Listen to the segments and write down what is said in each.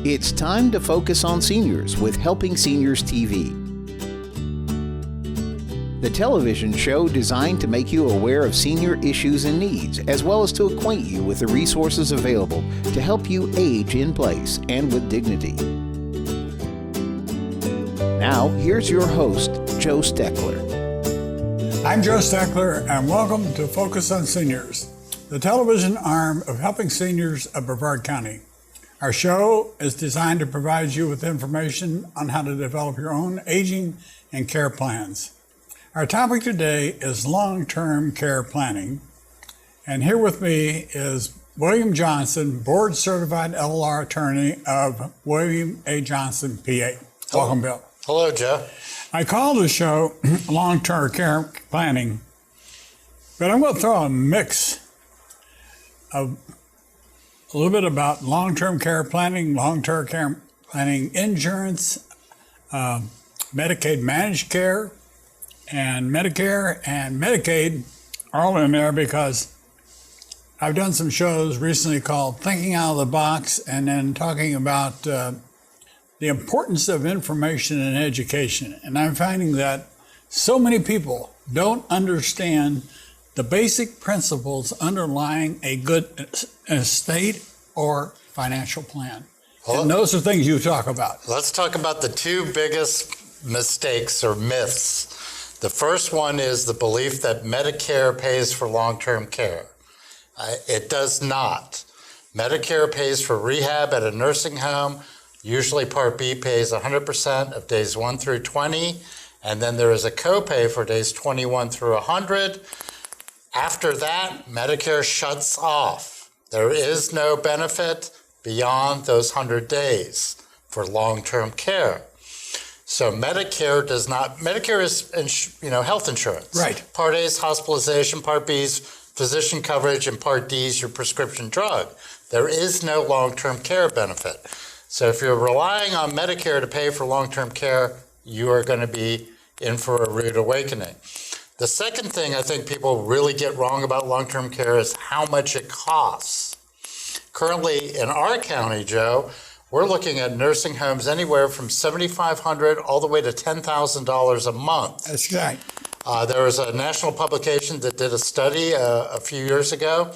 It's time to focus on seniors with Helping Seniors TV. The television show designed to make you aware of senior issues and needs, as well as to acquaint you with the resources available to help you age in place and with dignity. Now, here's your host, Joe Steckler. I'm Joe Steckler, and welcome to Focus on Seniors, the television arm of Helping Seniors of Brevard County. Our show is designed to provide you with information on how to develop your own aging and care plans. Our topic today is long-term care planning, and here with me is William Johnson, board-certified LLR attorney of William A. Johnson, PA. Welcome, Bill. Hello, Joe. I call the show long-term care planning, but I'm going to throw a mix of a little bit about long-term care planning, insurance, Medicaid managed care, and Medicare and Medicaid are all in there because I've done some shows recently called Thinking Out of the Box and then talking about the importance of information and education. And I'm finding that so many people don't understand the basic principles underlying a good estate or financial plan. Well, and those are things you talk about. Let's talk about the two biggest mistakes or myths. The first one is the belief that Medicare pays for long-term care. It does not. Medicare pays for rehab at a nursing home. Usually Part B pays 100% of days 1 through 20, and then there is a copay for days 21 through 100. After that, Medicare shuts off. There is no benefit beyond those 100 days for long-term care. So Medicare is, health insurance. Right. Part A is hospitalization, Part B is physician coverage, and Part D is your prescription drug. There is no long-term care benefit. So if you're relying on Medicare to pay for long-term care, you are going to be in for a rude awakening. The second thing I think people really get wrong about long-term care is how much it costs. Currently in our county, Joe, we're looking at nursing homes anywhere from $7,500 all the way to $10,000 a month. That's right. There was a national publication that did a study a few years ago,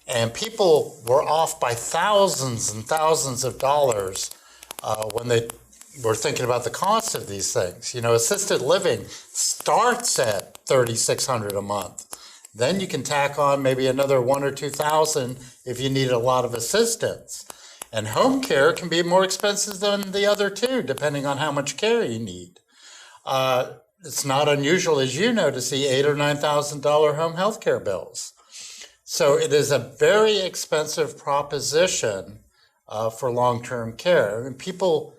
and people were off by thousands and thousands of dollars when they were thinking about the cost of these things. Assisted living starts at $3,600 a month. Then you can tack on maybe another $1,000 or $2,000 if you need a lot of assistance. And home care can be more expensive than the other two, depending on how much care you need. It's not unusual, as you know, to see $8,000 or $9,000 home health care bills. So it is a very expensive proposition for long-term care. I mean, people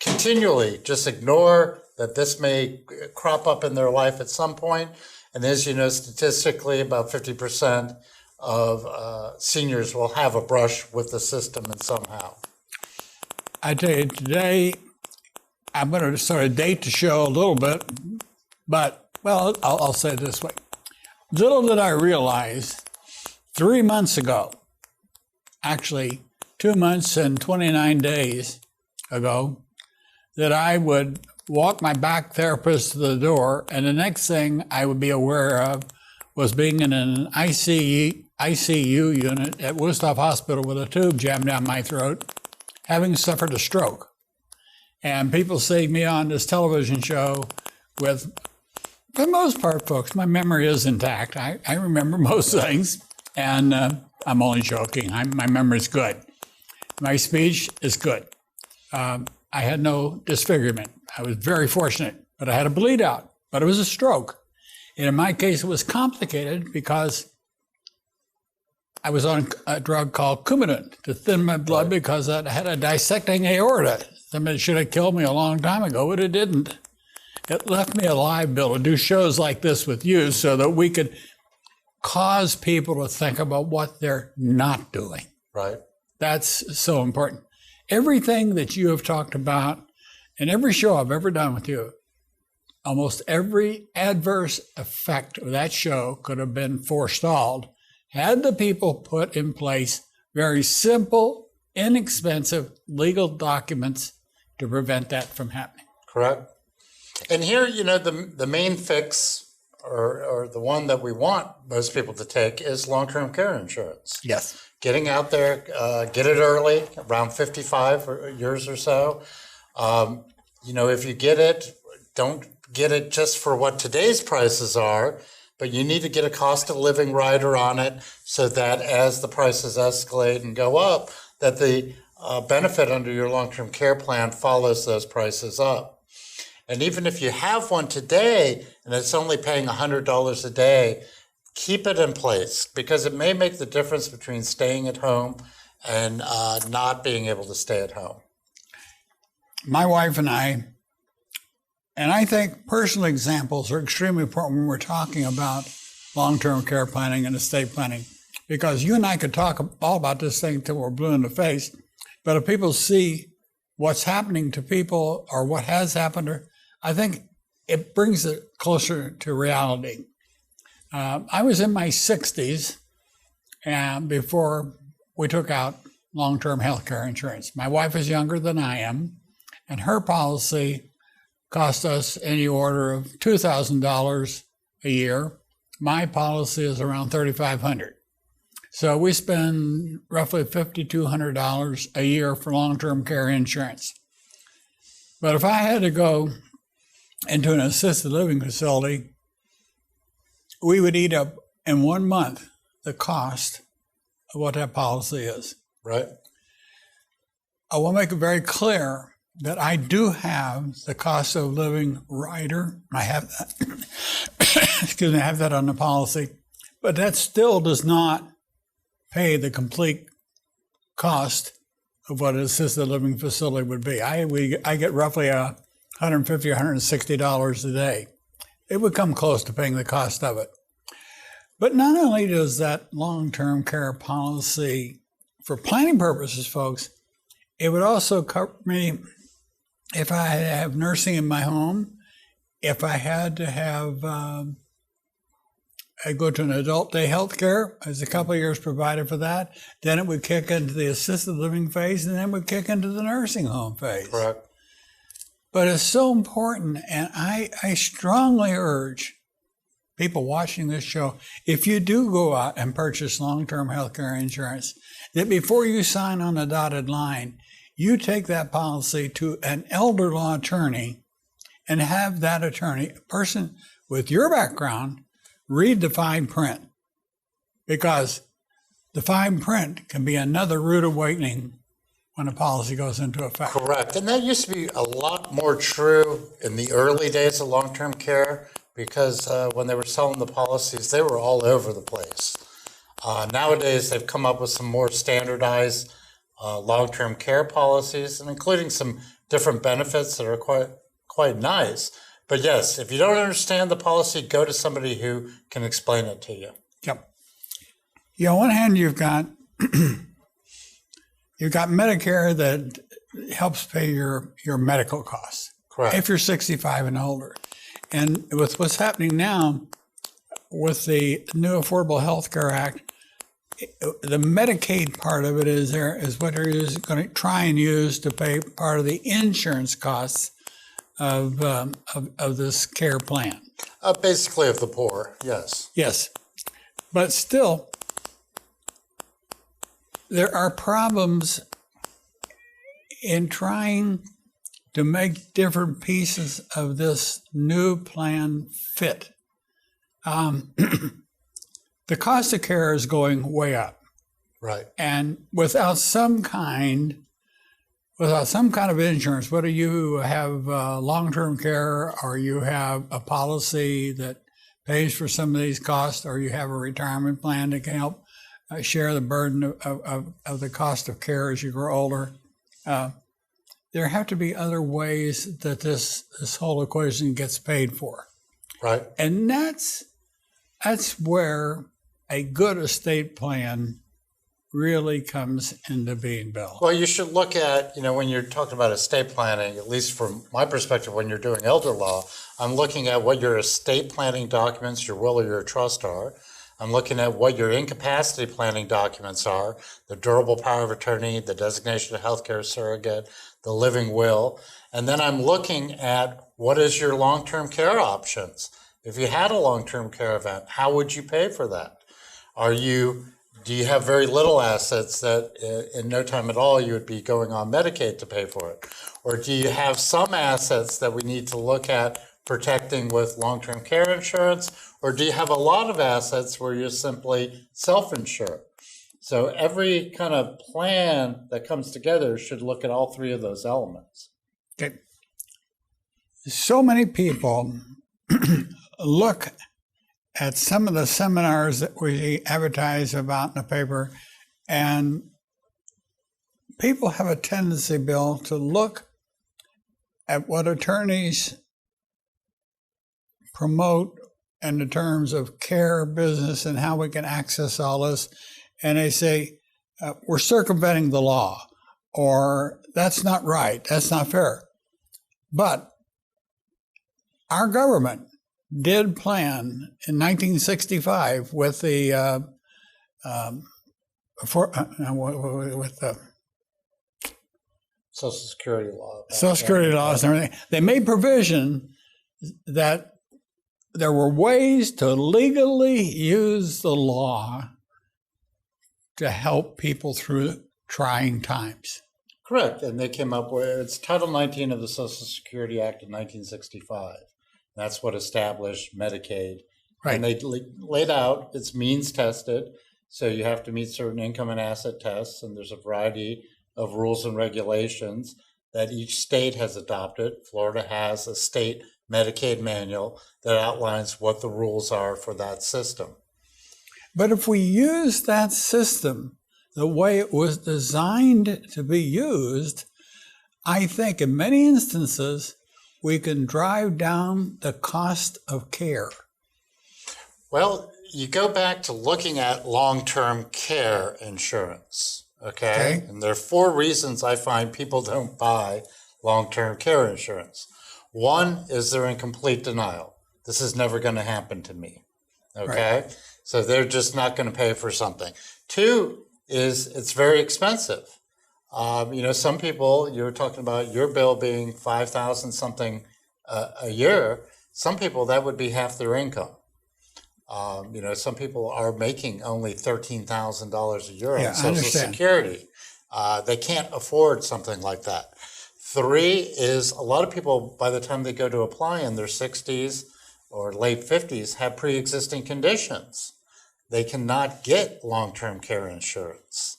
continually just ignore that this may crop up in their life at some point. And as you know, statistically, about 50% of seniors will have a brush with the system and somehow. I tell you, today, I'm going to sort of date the show a little bit, but, well, I'll say it this way. Little did I realize 3 months ago, actually 2 months and 29 days ago, that I would walk my back therapist to the door, and the next thing I would be aware of was being in an ICU unit at Woodstock Hospital with a tube jammed down my throat, having suffered a stroke. And people see me on this television show with, for the most part, folks, my memory is intact. I remember most things, and I'm only joking. My memory's good. My speech is good. I had no disfigurement. I was very fortunate, but I had a bleed out, but it was a stroke. And in my case, it was complicated because I was on a drug called Coumadin to thin my blood because I had a dissecting aorta. Somebody should have killed me a long time ago, but it didn't. It left me alive, Bill, to do shows like this with you so that we could cause people to think about what they're not doing. Right. That's so important. Everything that you have talked about in every show I've ever done with you, almost every adverse effect of that show could have been forestalled had the people put in place very simple inexpensive legal documents to prevent that from happening. Correct. And here, the main fix, or the one that we want most people to take, is long-term care insurance. Yes. Getting out there, get it early, around 55 years or so. If you get it, don't get it just for what today's prices are, but you need to get a cost of living rider on it so that as the prices escalate and go up, that the benefit under your long-term care plan follows those prices up. And even if you have one today and it's only paying $100 a day, keep it in place, because it may make the difference between staying at home and not being able to stay at home. My wife and I think personal examples are extremely important when we're talking about long-term care planning and estate planning, because you and I could talk all about this thing until we're blue in the face, but if people see what's happening to people or what has happened, I think it brings it closer to reality. I was in my 60s and before we took out long-term health care insurance. My wife is younger than I am, and her policy cost us in the order of $2,000 a year. My policy is around $3,500. So we spend roughly $5,200 a year for long-term care insurance. But if I had to go into an assisted living facility, we would eat up in 1 month the cost of what that policy is. Right. I will make it very clear that I do have the cost of living rider. I have that. Excuse me, I have that on the policy, but that still does not pay the complete cost of what an assisted living facility would be. I get roughly $150 or $160 a day. It would come close to paying the cost of it. But not only does that long-term care policy, for planning purposes, folks, it would also cover me if I had to have nursing in my home, if I had to have, I go to an adult day health care, there's a couple of years provided for that, then it would kick into the assisted living phase, and then it would kick into the nursing home phase. Correct. But it's so important, and I strongly urge people watching this show, if you do go out and purchase long-term health care insurance, that before you sign on the dotted line, you take that policy to an elder law attorney and have that attorney, a person with your background, read the fine print, because the fine print can be another rude awakening when a policy goes into effect. Correct. And that used to be a lot more true in the early days of long-term care, because when they were selling the policies, they were all over the place. Nowadays, they've come up with some more standardized long-term care policies, and including some different benefits that are quite nice. But yes, if you don't understand the policy, go to somebody who can explain it to you. Yep. On one hand, you've got Medicare that helps pay your medical costs. Correct. If you're 65 and older. And with what's happening now with the new Affordable Health Care Act, the Medicaid part of it is what they're going to try and use to pay part of the insurance costs of this care plan. Basically of the poor, yes. Yes. But still, there are problems in trying to make different pieces of this new plan fit. The cost of care is going way up. Right. And without some kind of insurance, whether you have long-term care or you have a policy that pays for some of these costs, or you have a retirement plan that can help share the burden of the cost of care as you grow older, there have to be other ways that this whole equation gets paid for. Right. And that's where a good estate plan really comes into being, Bill. Well, you should look at, when you're talking about estate planning, at least from my perspective, when you're doing elder law, I'm looking at what your estate planning documents, your will or your trust are. I'm looking at what your incapacity planning documents are, the durable power of attorney, the designation of healthcare surrogate, the living will. And then I'm looking at what is your long-term care options. If you had a long-term care event, how would you pay for that? Do you have very little assets that in no time at all you would be going on Medicaid to pay for it? Or do you have some assets that we need to look at protecting with long-term care insurance? Or do you have a lot of assets where you're simply self-insured? So every kind of plan that comes together should look at all three of those elements. Okay. So many people look at some of the seminars that we advertise about in the paper, and people have a tendency, Bill, to look at what attorneys promote in the terms of care, business, and how we can access all this, and they say, we're circumventing the law, or that's not right, that's not fair. But our government did plan in 1965 with the Social Security law. Social Security laws and everything. They made provision that there were ways to legally use the law to help people through trying times. Correct, and they came up with, it's Title 19 of the Social Security Act of 1965. That's what established Medicaid. Right. And they laid out it's means tested, so you have to meet certain income and asset tests, and there's a variety of rules and regulations that each state has adopted. Florida has a state Medicaid manual that outlines what the rules are for that system. But if we use that system the way it was designed to be used, I think in many instances, we can drive down the cost of care. Well, you go back to looking at long-term care insurance, okay? And there are 4 reasons I find people don't buy long-term care insurance. One is they're in complete denial. This is never going to happen to me, okay? Right. So they're just not going to pay for something. 2 is it's very expensive. Some people, you were talking about your bill being $5,000 something a year. Some people, that would be half their income. Some people are making only $13,000 a year on Social Security. They can't afford something like that. 3 is a lot of people, by the time they go to apply in their 60s or late 50s, have pre-existing conditions. They cannot get long-term care insurance.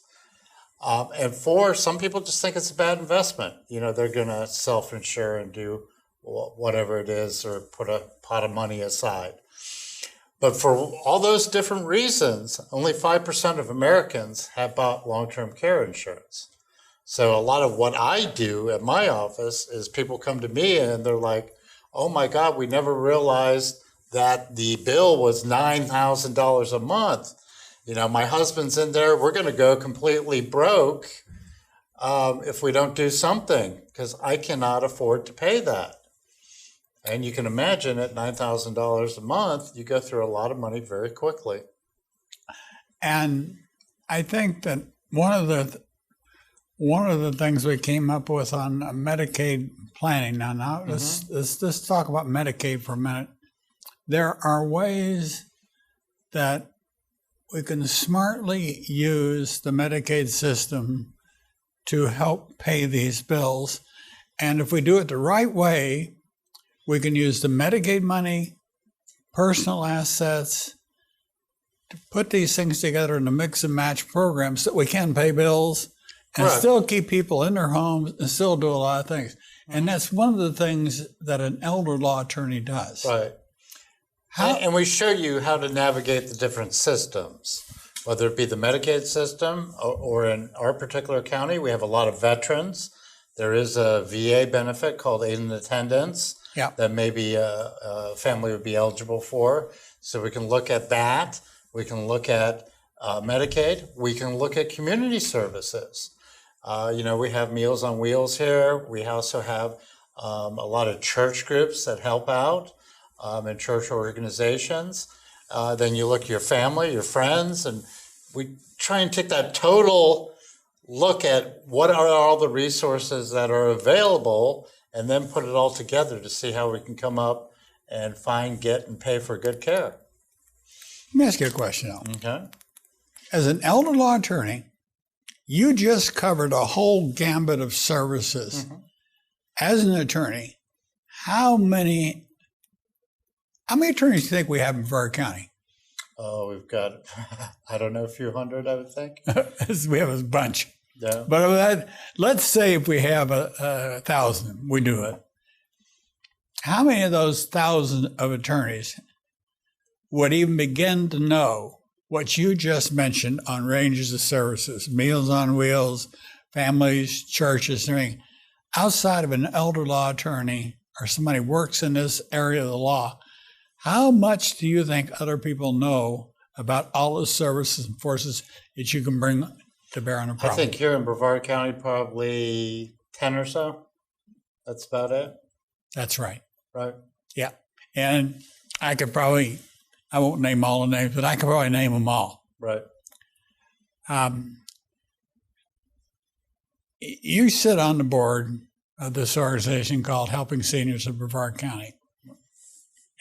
And 4, some people just think it's a bad investment. They're going to self-insure and do whatever it is or put a pot of money aside. But for all those different reasons, only 5% of Americans have bought long-term care insurance. So a lot of what I do at my office is people come to me and they're like, oh my God, we never realized that the bill was $9,000 a month. My husband's in there, we're going to go completely broke if we don't do something, because I cannot afford to pay that. And you can imagine at $9,000 a month, you go through a lot of money very quickly. And I think that one of the things we came up with on Medicaid planning, now let's talk about Medicaid for a minute. There are ways that we can smartly use the Medicaid system to help pay these bills. And if we do it the right way, we can use the Medicaid money, personal assets, to put these things together in a mix and match program so that we can pay bills and still keep people in their homes and still do a lot of things. And that's one of the things that an elder law attorney does. Right. And we show you how to navigate the different systems, whether it be the Medicaid system or in our particular county, we have a lot of veterans. There is a VA benefit called aid and attendance that maybe a family would be eligible for. So we can look at that. We can look at Medicaid. We can look at community services. We have Meals on Wheels here. We also have a lot of church groups that help out and church organizations. Then you look at your family, your friends, and we try and take that total look at what are all the resources that are available, and then put it all together to see how we can come up and find, get, and pay for good care. Let me ask you a question, Al. Okay. As an elder law attorney, you just covered a whole gambit of services. As an attorney, how many attorneys do you think we have in Brevard County? Oh, we've got, I don't know, a few hundred, I would think. We have a bunch. Yeah. But of that, let's say if we have 1,000, we do it. How many of those 1,000 of attorneys would even begin to know what you just mentioned on ranges of services, Meals on Wheels, families, churches, everything, outside of an elder law attorney or somebody who works in this area of the law? How much do you think other people know about all the services and forces that you can bring to bear on a problem? I think here in Brevard County, probably 10 or so. That's about it. That's right. Right. Yeah. And I won't name all the names, but I could probably name them all. Right. You sit on the board of this organization called Helping Seniors of Brevard County.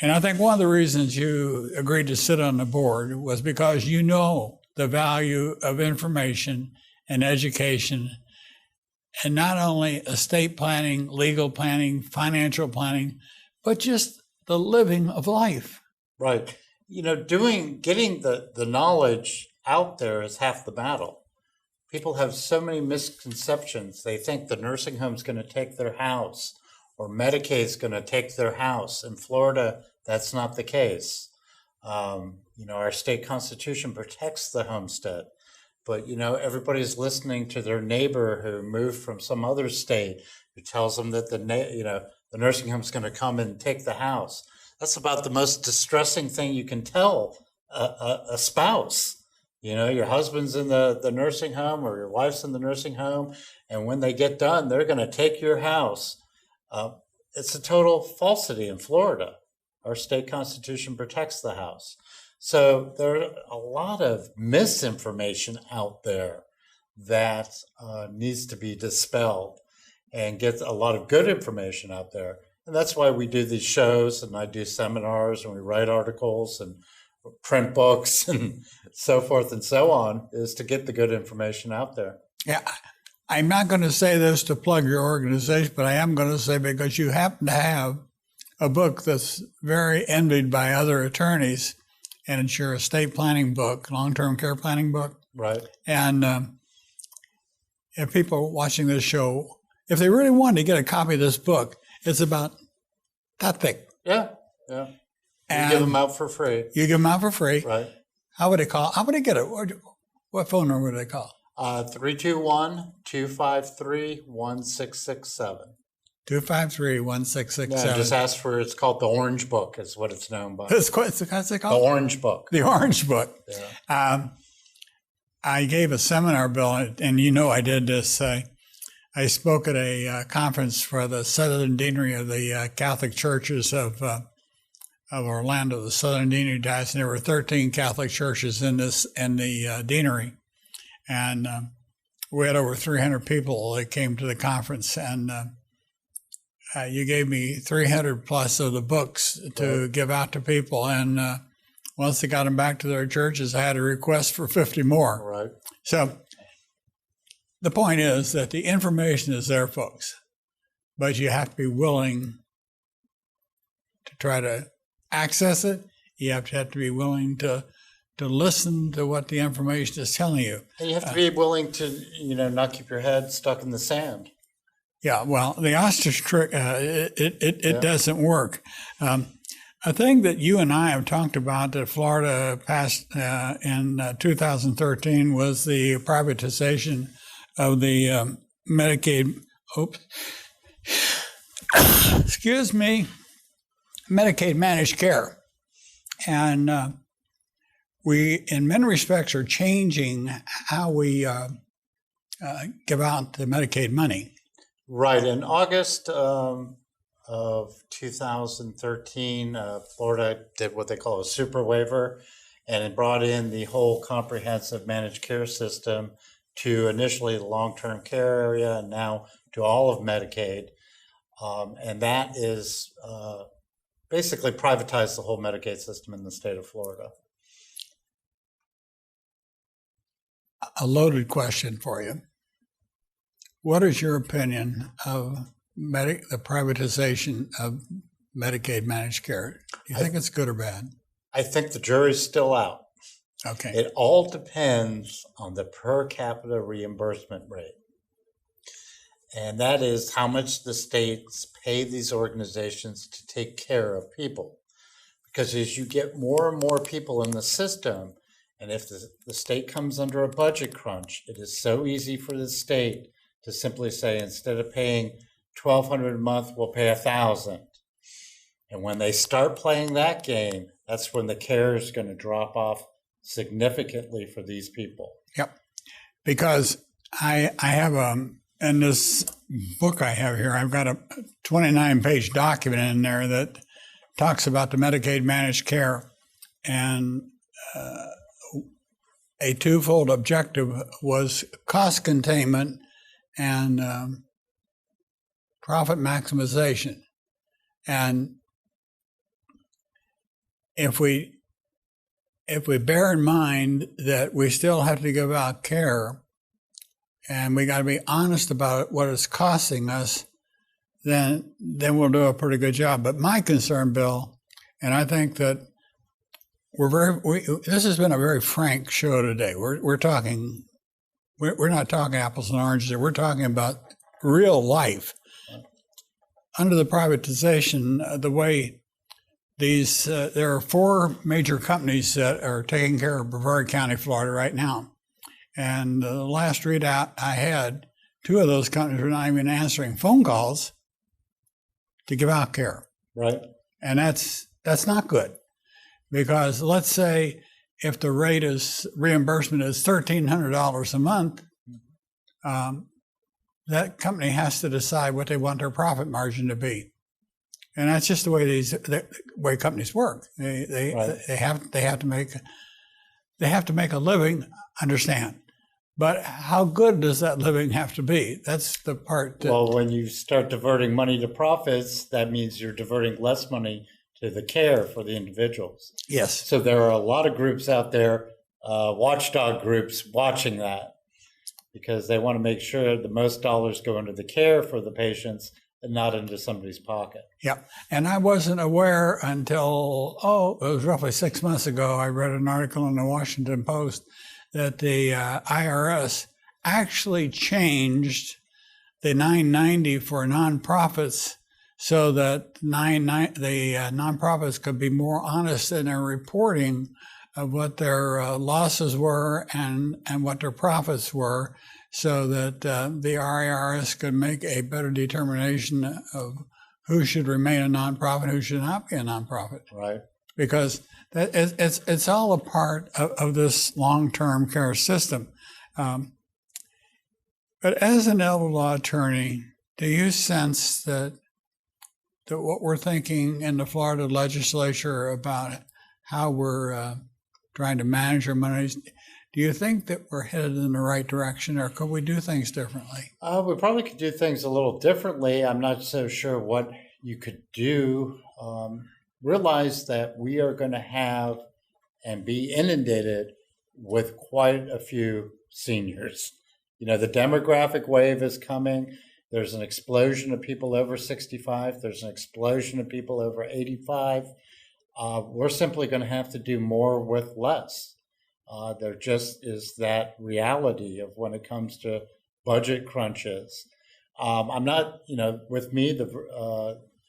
And I think one of the reasons you agreed to sit on the board was because you know the value of information and education, and not only estate planning, legal planning, financial planning, but just the living of life. Right. Getting the knowledge out there is half the battle. People have so many misconceptions. They think the nursing home's going to take their house, or Medicaid's going to take their house. In Florida, that's not the case. Our state constitution protects the homestead, but everybody's listening to their neighbor who moved from some other state who tells them that the nursing home's going to come and take the house. That's about the most distressing thing you can tell a spouse. Your husband's in the nursing home, or your wife's in the nursing home, and when they get done, they're going to take your house. It's a total falsity in Florida. Our state constitution protects the house. So there are a lot of misinformation out there that needs to be dispelled, and get a lot of good information out there. And that's why we do these shows, and I do seminars, and we write articles and print books and so forth and so on, is to get the good information out there. Yeah. I'm not going to say this to plug your organization, but I am going to say, because you happen to have a book that's very envied by other attorneys, and it's your estate planning book, long-term care planning book. Right. And if people watching this show, if they really wanted to get a copy of this book, it's about that thick. Yeah. You give them out for free. You give them out for free. Right. How would they call? How would they get it? What phone number would they call? 321-253-1667. 253-1667. Yeah, just ask for, it's called The Orange Book, is what it's known by. What's it The called? Orange Book. The Orange Book. Yeah. I gave a seminar, Bill, and I did this. I spoke at a conference for the Southern Deanery of the Catholic Churches of Orlando, the Southern Deanery Diocese. There were 13 Catholic churches in the deanery, and we had over 300 people that came to the conference. And you gave me 300 plus of the books to give out to people, and once they got them back to their churches, I had a request for 50 more. Right. So the point is that the information is there, folks, but you have to be willing to try to access it. You have to be willing to listen to what the information is telling you. And you have to be willing to, not keep your head stuck in the sand. Yeah, well, the ostrich trick, it doesn't work. A thing that you and I have talked about that Florida passed in 2013 was the privatization of the Medicaid, excuse me, Medicaid managed care. And we, in many respects, are changing how we give out the Medicaid money. Right. In August, of 2013, Florida did what they call a super waiver, and it brought in the whole comprehensive managed care system to initially the long-term care area and now to all of Medicaid. And that is basically privatized the whole Medicaid system in the state of Florida. A loaded question for you. What is your opinion of the privatization of Medicaid managed care? Do you think it's good or bad? I think the jury's still out. Okay. It all depends on the per capita reimbursement rate. And that is how much the states pay these organizations to take care of people. Because as you get more and more people in the system, and if the state comes under a budget crunch, it is so easy for the state to simply say, instead of paying $1,200 a month, we'll pay $1,000. And when they start playing that game, that's when the care is going to drop off significantly for these people. Yep. Because I have in this book I have here, I've got a 29-page document in there that talks about the Medicaid managed care, and a twofold objective was cost containment and profit maximization. And if we bear in mind that we still have to give out care and we got to be honest about what it's costing us, then we'll do a pretty good job. But my concern, Bill, and I think that this has been a very frank show today. We're not talking apples and oranges. We're talking about real life. Under the privatization, the way there are 4 major companies that are taking care of Brevard County, Florida right now. And the last readout I had, 2 of those companies were not even answering phone calls to give out care. Right. And that's not good. Because let's say if the reimbursement is $1,300 a month, that company has to decide what they want their profit margin to be. And that's just the way companies work. They have to make a living, understand. But how good does that living have to be? That's the part. Well, when you start diverting money to profits, that means you're diverting less money to the care for the individuals. Yes. So there are a lot of groups out there, watchdog groups, watching that because they want to make sure the most dollars go into the care for the patients and not into somebody's pocket. Yep. And I wasn't aware until, it was roughly 6 months ago, I read an article in the Washington Post that the IRS actually changed the 990 for nonprofits so that the nonprofits could be more honest in their reporting of what their losses were and what their profits were, so that the IRS could make a better determination of who should remain a nonprofit, who should not be a nonprofit. Right. Because it's all a part of this long-term care system. But as an elder law attorney, do you sense that what we're thinking in the Florida legislature about how we're trying to manage our monies, do you think that we're headed in the right direction, or could we do things differently? We probably could do things a little differently. I'm not so sure what you could do. Realize that we are going to have and be inundated with quite a few seniors. You know, the demographic wave is coming. There's an explosion of people over 65. There's an explosion of people over 85. We're simply going to have to do more with less. There just is that reality of when it comes to budget crunches. I'm not, with me,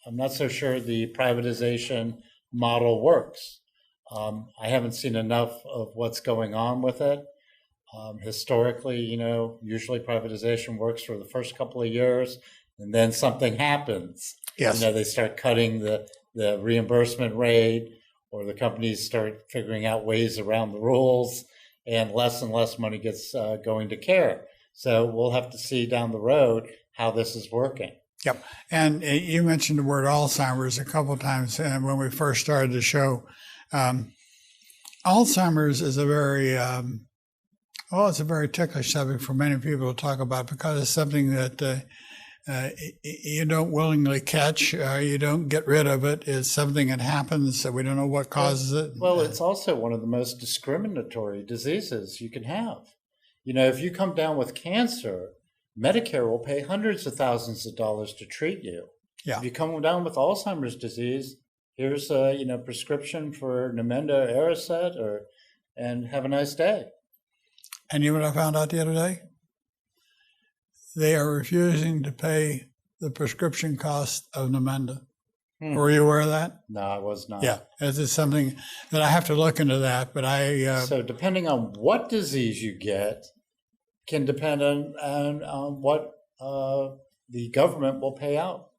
I'm not so sure the privatization model works. I haven't seen enough of what's going on with it. Historically, usually privatization works for the first couple of years, and then something happens. Yes. They start cutting the reimbursement rate, or the companies start figuring out ways around the rules, and less money gets going to care. So we'll have to see down the road how this is working. Yep. And you mentioned the word Alzheimer's a couple of times when we first started the show. Alzheimer's is a very, it's a very ticklish subject for many people to talk about because it's something that you don't willingly catch, you don't get rid of it. It's something that happens, so we don't know what causes it. Well, it's also one of the most discriminatory diseases you can have. If you come down with cancer, Medicare will pay hundreds of thousands of dollars to treat you. Yeah. If you come down with Alzheimer's disease, here's a prescription for Namenda Aracet, and have a nice day. And you know what I found out the other day? They are refusing to pay the prescription cost of Namenda. Were you aware of that? No, I was not. Yeah, it's something that I have to look into that. But so depending on what disease you get, can depend on what the government will pay out.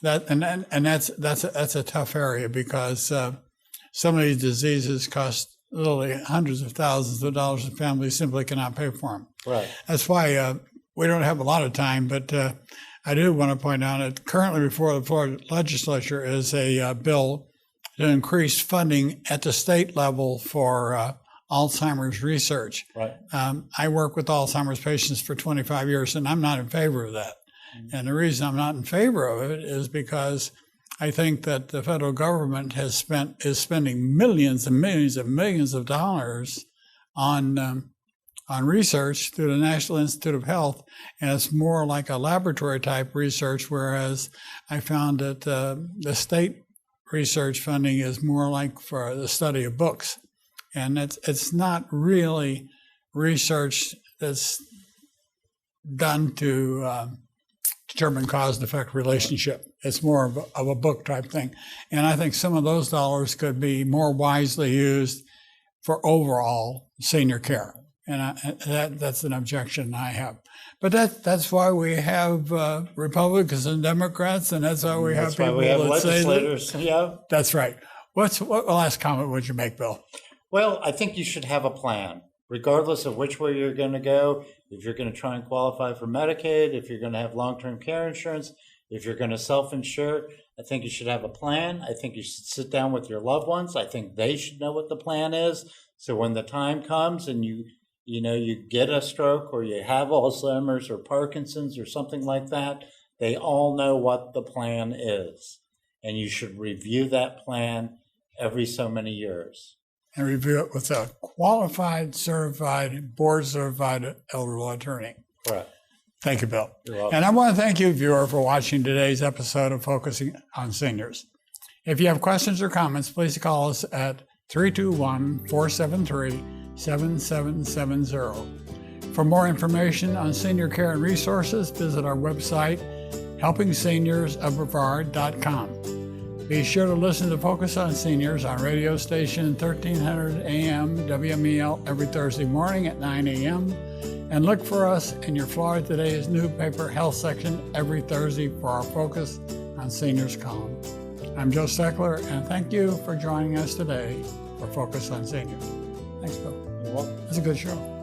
That's a tough area because some of these diseases cost literally hundreds of thousands of dollars, and families simply cannot pay for them. Right. That's why we don't have a lot of time, but I do want to point out that currently before the Florida legislature is a bill to increase funding at the state level for Alzheimer's research. Right. I work with Alzheimer's patients for 25 years, and I'm not in favor of that. Mm-hmm. And the reason I'm not in favor of it is because I think that the federal government is spending millions and millions and millions of dollars on research through the National Institute of Health, and it's more like a laboratory type research, whereas I found that the state research funding is more like for the study of books. And it's not really research that's done to determine cause and effect relationship. It's more of a book type thing. And I think some of those dollars could be more wisely used for overall senior care. And that's an objection I have. But that's why we have Republicans and Democrats, and that's why we have people that say legislators. Yeah, that's right. What last comment would you make, Bill? Well, I think you should have a plan, regardless of which way you're going to go. If you're going to try and qualify for Medicaid, if you're going to have long-term care insurance, if you're going to self-insure, I think you should have a plan. I think you should sit down with your loved ones. I think they should know what the plan is. So when the time comes and you get a stroke or you have Alzheimer's or Parkinson's or something like that, they all know what the plan is. And you should review that plan every so many years. And review it with a qualified, certified, board-certified elder law attorney. Correct. Thank you, Bill. You're welcome. And I want to thank you, viewer, for watching today's episode of Focusing on Seniors. If you have questions or comments, please call us at 321-473-7770. For more information on senior care and resources, visit our website, helpingseniorsofbrevard.com. Be sure to listen to Focus on Seniors on radio station 1300 AM WMEL every Thursday morning at 9 a.m. And look for us in your Florida Today's newspaper health section every Thursday for our Focus on Seniors column. I'm Joe Steckler, and thank you for joining us today for Focus on Seniors. Thanks, Bill. You're welcome. It's a good show.